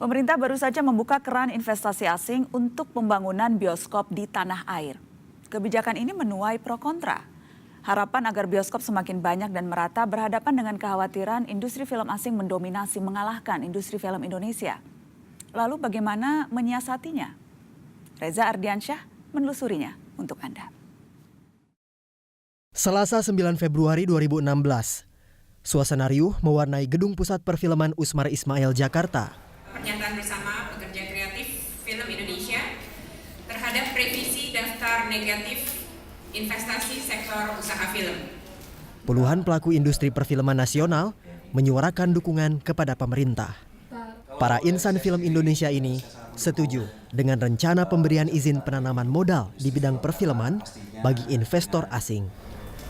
Pemerintah baru saja membuka keran investasi asing untuk pembangunan bioskop di tanah air. Kebijakan ini menuai pro kontra. Harapan agar bioskop semakin banyak dan merata berhadapan dengan kekhawatiran industri film asing mendominasi mengalahkan industri film Indonesia. Lalu bagaimana menyiasatinya? Reza Ardiansyah menelusurinya untuk Anda. Selasa 9 Februari 2016, suasana riuh mewarnai Gedung Pusat Perfilman Usmar Ismail, Jakarta. Pernyataan bersama pekerja kreatif film Indonesia terhadap revisi daftar negatif investasi sektor usaha film. Puluhan pelaku industri perfilman nasional menyuarakan dukungan kepada pemerintah. Para insan film Indonesia ini setuju dengan rencana pemberian izin penanaman modal di bidang perfilman bagi investor asing.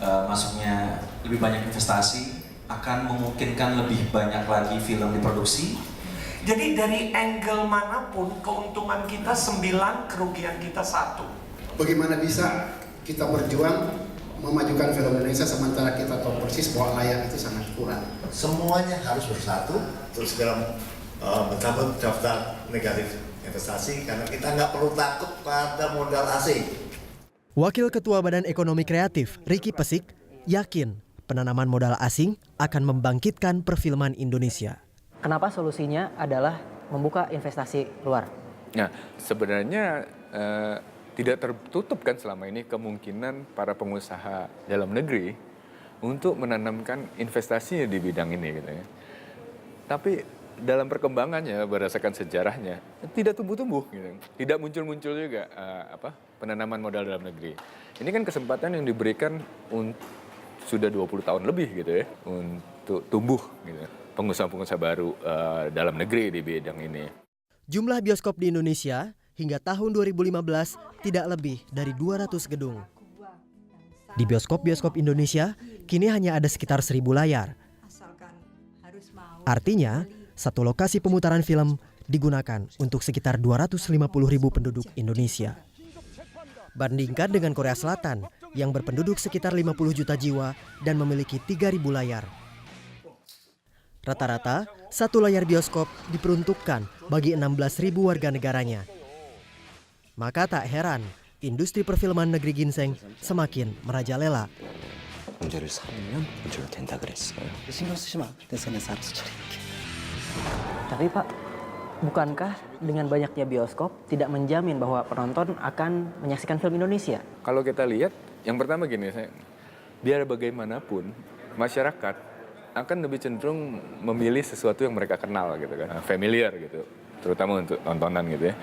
Masuknya lebih banyak investasi akan memungkinkan lebih banyak lagi film diproduksi. Jadi dari angle manapun keuntungan kita 9, kerugian kita 1. Bagaimana bisa kita berjuang memajukan film Indonesia sementara kita tahu persis bahwa layar itu sangat kurang. Semuanya harus bersatu terus segera mencabut daftar negatif investasi karena kita nggak perlu takut pada modal asing. Wakil Ketua Badan Ekonomi Kreatif, Ricky Pesik, yakin penanaman modal asing akan membangkitkan perfilman Indonesia. Kenapa solusinya adalah membuka investasi luar? Nah, sebenarnya tidak tertutup kan selama ini kemungkinan para pengusaha dalam negeri untuk menanamkan investasinya di bidang ini, gitu ya. Tapi dalam perkembangannya berdasarkan sejarahnya tidak tumbuh-tumbuh, gitu. Tidak muncul-muncul juga penanaman modal dalam negeri. Ini kan kesempatan yang diberikan sudah 20 tahun lebih, gitu ya, untuk tumbuh, gitu, pengusaha-pengusaha baru dalam negeri di bidang ini. Jumlah bioskop di Indonesia hingga tahun 2015 tidak lebih dari 200 gedung. Di bioskop-bioskop Indonesia kini hanya ada sekitar 1.000 layar. Artinya, satu lokasi pemutaran film digunakan untuk sekitar 250.000 penduduk Indonesia. Bandingkan dengan Korea Selatan yang berpenduduk sekitar 50 juta jiwa dan memiliki 3.000 layar. Rata-rata, satu layar bioskop diperuntukkan bagi 16.000 warga negaranya. Maka tak heran, industri perfilman negeri ginseng semakin merajalela. Tapi Pak, bukankah dengan banyaknya bioskop tidak menjamin bahwa penonton akan menyaksikan film Indonesia? Kalau kita lihat, yang pertama gini, biar bagaimanapun masyarakat akan lebih cenderung memilih sesuatu yang mereka kenal, gitu kan, familiar gitu, terutama untuk tontonan gitu ya.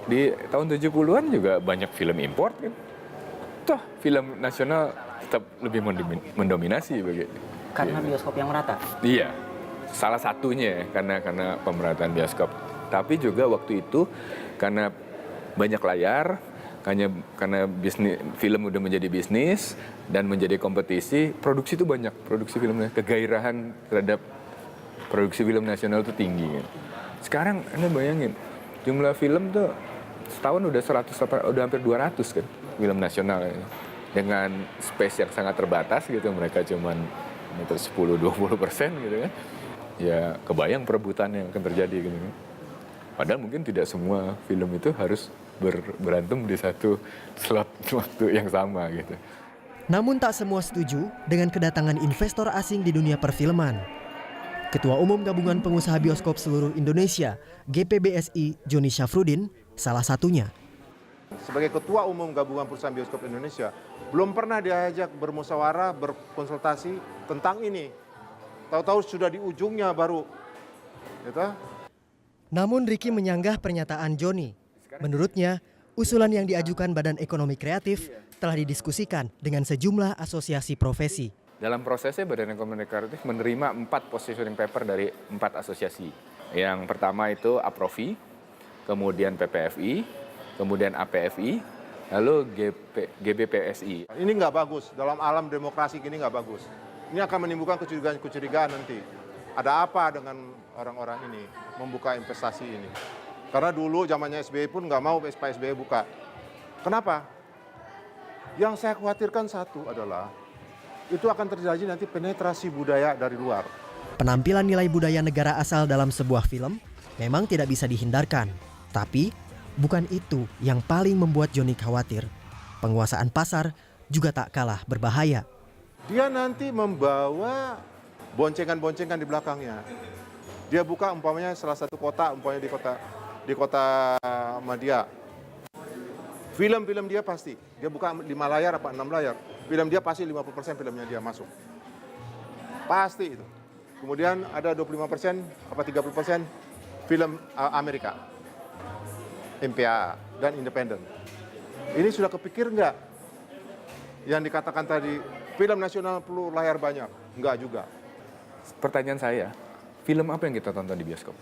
Di tahun 70-an juga banyak film import kan. Toh film nasional tetap lebih mendominasi begitu. Karena bioskop yang merata. Iya. Salah satunya karena pemerataan bioskop. Tapi juga waktu itu karena banyak layar, karena bisnis film udah menjadi bisnis dan menjadi kompetisi, produksi itu banyak, produksi filmnya, kegairahan terhadap produksi film nasional itu tinggi kan. Sekarang Anda bayangin, jumlah film tuh setahun udah hampir 200 kan film nasional ya. Dengan space yang sangat terbatas gitu, mereka cuman 10-20% gitu kan. Ya kebayang perebutan yang akan terjadi gitu kan. Padahal mungkin tidak semua film itu harus berantem di satu slot waktu yang sama gitu. Namun tak semua setuju dengan kedatangan investor asing di dunia perfilman. Ketua Umum Gabungan Pengusaha Bioskop Seluruh Indonesia, GPBSI, Joni Syafruddin, salah satunya. Sebagai Ketua Umum Gabungan Perusahaan Bioskop Indonesia, belum pernah diajak bermusyawarah, berkonsultasi tentang ini. Tahu-tahu sudah di ujungnya baru. Gitu. Namun Ricky menyanggah pernyataan Joni. Menurutnya, usulan yang diajukan Badan Ekonomi Kreatif telah didiskusikan dengan sejumlah asosiasi profesi. Dalam prosesnya Badan Ekonomi Kreatif menerima 4 positioning paper dari 4 asosiasi. Yang pertama itu APROFI, kemudian PPFI, kemudian APFI, lalu GBPSI. Ini nggak bagus, dalam alam demokrasi ini nggak bagus. Ini akan menimbulkan kecurigaan nanti. Ada apa dengan orang-orang ini membuka investasi ini? Karena dulu zamannya SBY pun nggak mau Pak SBY buka. Kenapa? Yang saya khawatirkan satu adalah itu akan terjadi nanti penetrasi budaya dari luar. Penampilan nilai budaya negara asal dalam sebuah film memang tidak bisa dihindarkan. Tapi bukan itu yang paling membuat Joni khawatir. Penguasaan pasar juga tak kalah berbahaya. Dia nanti membawa boncengan-boncengan di belakangnya. Dia buka umpamanya salah satu kota, umpamanya di kota Madia. Film-film dia pasti, dia buka 5 layar apa 6 layar. Film dia pasti 50% filmnya dia masuk. Pasti itu. Kemudian ada 25% apa 30% film Amerika. MPA dan independen. Ini sudah kepikir nggak? Yang dikatakan tadi, film nasional perlu layar banyak. Enggak juga. Pertanyaan saya, film apa yang kita tonton di bioskop?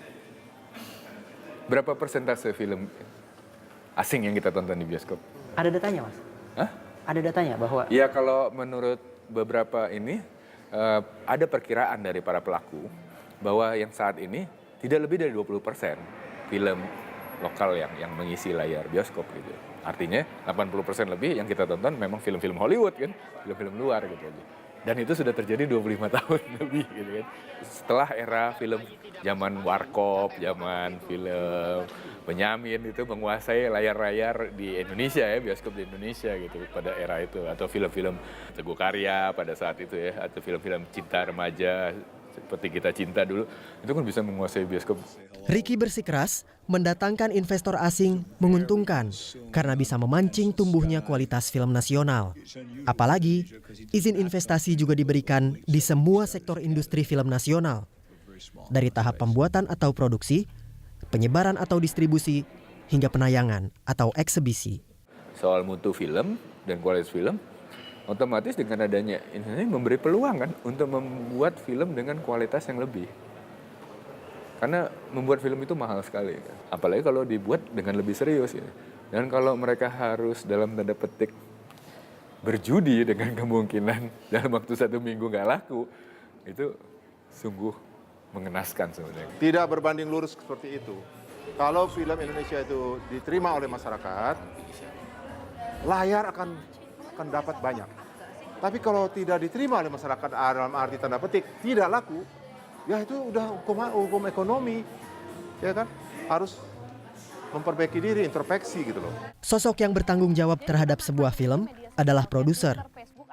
Berapa persentase film asing yang kita tonton di bioskop? Ada datanya, Mas? Hah? Ada datanya bahwa Ya kalau menurut beberapa ini, ada perkiraan dari para pelaku bahwa yang saat ini tidak lebih dari 20% film lokal yang mengisi layar bioskop gitu. Artinya 80% lebih yang kita tonton memang film-film Hollywood kan, film-film luar gitu aja. Dan itu sudah terjadi 25 tahun lebih gitu kan. Setelah era film zaman Warkop, zaman film Benyamin itu menguasai layar-layar di Indonesia ya, bioskop di Indonesia gitu pada era itu. Atau film-film Teguh Karya pada saat itu ya, atau film-film cinta remaja seperti Kita Cinta dulu, itu kan bisa menguasai bioskop. Ricky bersikeras mendatangkan investor asing menguntungkan karena bisa memancing tumbuhnya kualitas film nasional. Apalagi, izin investasi juga diberikan di semua sektor industri film nasional. Dari tahap pembuatan atau produksi, penyebaran atau distribusi, hingga penayangan atau eksebisi. Soal mutu film dan kualitas film, otomatis dengan adanya ini memberi peluang kan untuk membuat film dengan kualitas yang lebih. Karena membuat film itu mahal sekali. Apalagi kalau dibuat dengan lebih serius ya. Dan kalau mereka harus dalam tanda petik berjudi dengan kemungkinan dalam waktu 1 minggu nggak laku, itu sungguh mengenaskan sebenarnya. Tidak berbanding lurus seperti itu. Kalau film Indonesia itu diterima oleh masyarakat, layar akan dapat banyak. Tapi kalau tidak diterima oleh masyarakat dalam arti tanda petik, tidak laku, ya itu udah hukum ekonomi, ya kan? Harus memperbaiki diri, introspeksi gitu loh. Sosok yang bertanggung jawab terhadap sebuah film adalah produser.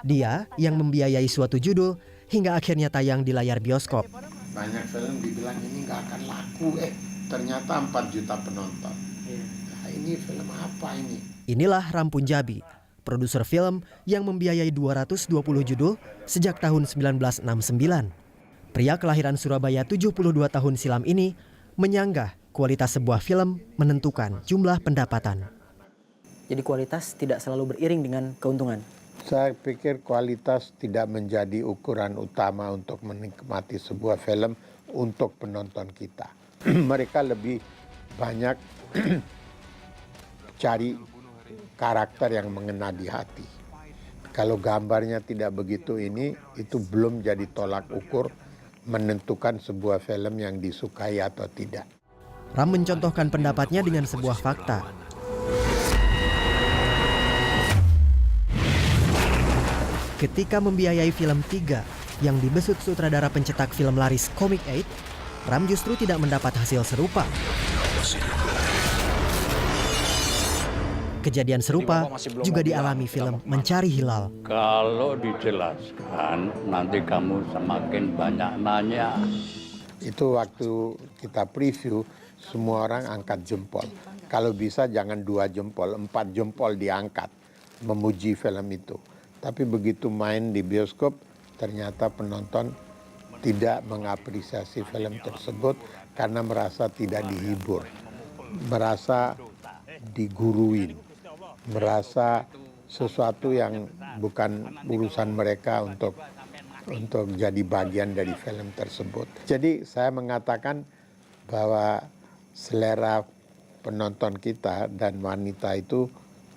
Dia yang membiayai suatu judul hingga akhirnya tayang di layar bioskop. Banyak film dibilang ini nggak akan laku, ternyata 4 juta penonton. Nah, ini film apa ini? Inilah Ram Punjabi, produser film yang membiayai 220 judul sejak tahun 1969. Pria kelahiran Surabaya 72 tahun silam ini menyanggah kualitas sebuah film menentukan jumlah pendapatan. jadi kualitas tidak selalu beriring dengan keuntungan. Saya pikir kualitas tidak menjadi ukuran utama untuk menikmati sebuah film untuk penonton kita. Mereka lebih banyak cari karakter yang mengena di hati. Kalau gambarnya tidak begitu itu belum jadi tolak ukur menentukan sebuah film yang disukai atau tidak. Ram mencontohkan pendapatnya dengan sebuah fakta. Ketika membiayai film 3 yang dibesut sutradara pencetak film laris Comic 8, Ram justru tidak mendapat hasil serupa. Kejadian serupa juga dialami film Mencari Hilal. Kalau dijelaskan, nanti kamu semakin banyak nanya. Itu waktu kita preview, semua orang angkat jempol. Kalau bisa jangan 2 jempol, 4 jempol diangkat memuji film itu. Tapi begitu main di bioskop, ternyata penonton tidak mengapresiasi film tersebut karena merasa tidak dihibur, merasa diguruin, merasa sesuatu yang bukan urusan mereka untuk jadi bagian dari film tersebut. Jadi saya mengatakan bahwa selera penonton kita dan wanita itu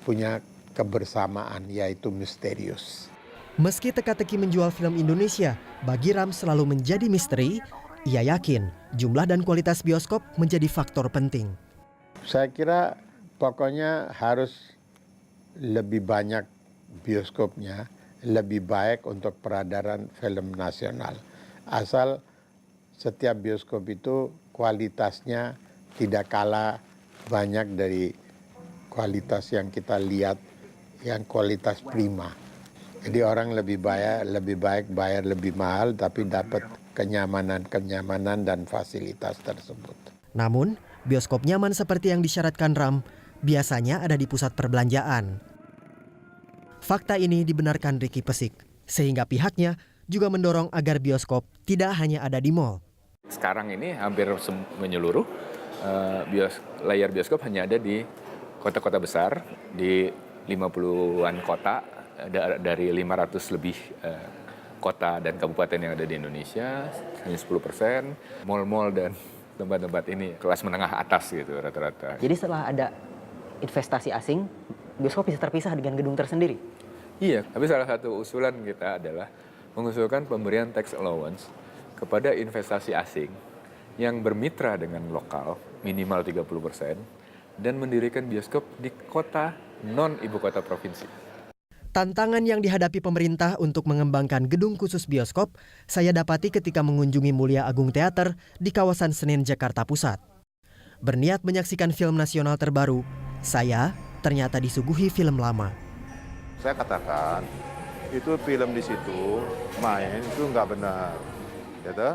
punya kebersamaan, yaitu misterius. Meski teka-teki menjual film Indonesia, bagi Ram selalu menjadi misteri, ia yakin jumlah dan kualitas bioskop menjadi faktor penting. Saya kira pokoknya harus lebih banyak bioskopnya, lebih baik untuk peredaran film nasional. Asal setiap bioskop itu kualitasnya tidak kalah banyak dari kualitas yang kita lihat, yang kualitas prima. Jadi orang lebih baik bayar lebih mahal tapi dapat kenyamanan dan fasilitas tersebut. Namun, bioskop nyaman seperti yang disyaratkan RAM biasanya ada di pusat perbelanjaan. Fakta ini dibenarkan Ricky Pesik, sehingga pihaknya juga mendorong agar bioskop tidak hanya ada di mal. Sekarang ini hampir menyeluruh layar bioskop hanya ada di kota-kota besar, di 50-an kota dari 500 lebih kota dan kabupaten yang ada di Indonesia, hanya 10%. Mal-mal dan tempat-tempat ini kelas menengah atas gitu rata-rata. Jadi setelah ada investasi asing, bioskop bisa terpisah dengan gedung tersendiri? Iya, tapi salah satu usulan kita adalah mengusulkan pemberian tax allowance kepada investasi asing yang bermitra dengan lokal minimal 30% dan mendirikan bioskop di kota non-ibu kota provinsi. Tantangan yang dihadapi pemerintah untuk mengembangkan gedung khusus bioskop saya dapati ketika mengunjungi Mulia Agung Theater di kawasan Senen, Jakarta Pusat. Berniat menyaksikan film nasional terbaru, saya ternyata disuguhi film lama. Saya katakan, itu film di situ main itu nggak benar, gitu.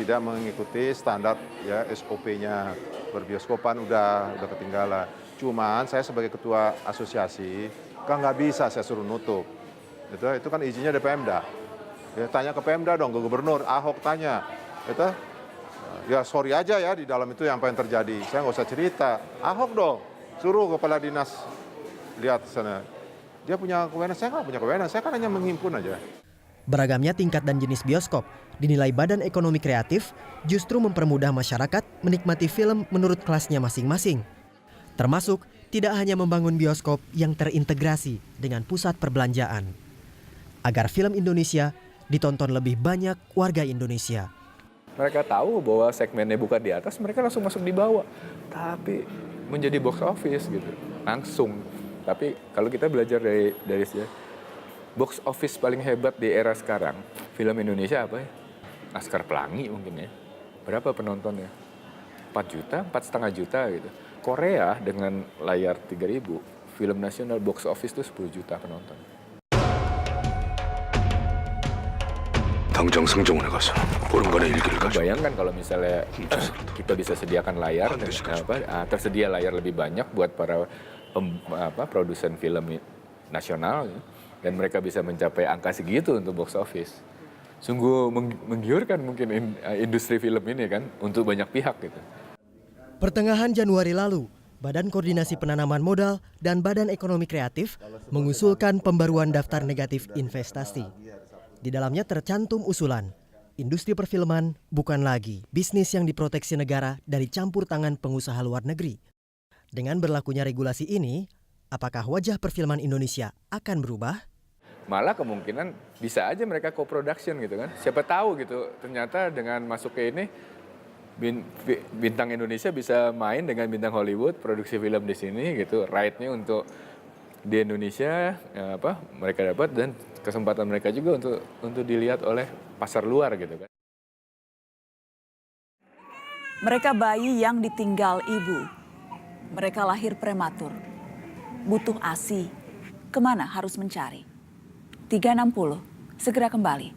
Tidak mengikuti standar ya SOP-nya, berbioskopan udah ketinggalan. Cuman saya sebagai ketua asosiasi kan nggak bisa saya suruh nutup, gitu. Itu kan izinnya dari Pemda. Ya, tanya ke Pemda dong, ke Gubernur Ahok tanya, gitu. Ya sorry aja ya di dalam itu yang apa yang terjadi. Saya nggak usah cerita. Ahok dong, suruh kepala dinas lihat sana. Dia punya kewenangan, saya nggak punya kewenangan, saya kan hanya menghimpun aja. Beragamnya tingkat dan jenis bioskop dinilai Badan Ekonomi Kreatif justru mempermudah masyarakat menikmati film menurut kelasnya masing-masing. Termasuk tidak hanya membangun bioskop yang terintegrasi dengan pusat perbelanjaan. Agar film Indonesia ditonton lebih banyak warga Indonesia. Mereka tahu bahwa segmennya bukan di atas, mereka langsung masuk di bawah. Tapi menjadi box office gitu, langsung. Tapi kalau kita belajar dari box office paling hebat di era sekarang, film Indonesia apa ya? Laskar Pelangi mungkin ya. Berapa penontonnya? 4 juta, 4,5 juta gitu. Korea dengan layar 3.000, film nasional box office itu 10 juta penonton. Bayangkan kalau misalnya kita bisa sediakan layar, tersedia layar lebih banyak buat para produsen film nasional, dan mereka bisa mencapai angka segitu untuk box office. Sungguh menggiurkan mungkin industri film ini kan untuk banyak pihak gitu. Pertengahan Januari lalu, Badan Koordinasi Penanaman Modal dan Badan Ekonomi Kreatif mengusulkan pembaruan daftar negatif investasi. Di dalamnya tercantum usulan, industri perfilman bukan lagi bisnis yang diproteksi negara dari campur tangan pengusaha luar negeri. Dengan berlakunya regulasi ini, apakah wajah perfilman Indonesia akan berubah? Malah kemungkinan bisa aja mereka co-production gitu kan. Siapa tahu gitu, ternyata dengan masuk ke ini, bintang Indonesia bisa main dengan bintang Hollywood, produksi film di sini gitu, right-nya untuk di Indonesia mereka dapat, dan kesempatan mereka juga untuk dilihat oleh pasar luar gitu kan. Mereka bayi yang ditinggal ibu. Mereka lahir prematur. Butuh ASI. Kemana harus mencari? 360 segera kembali.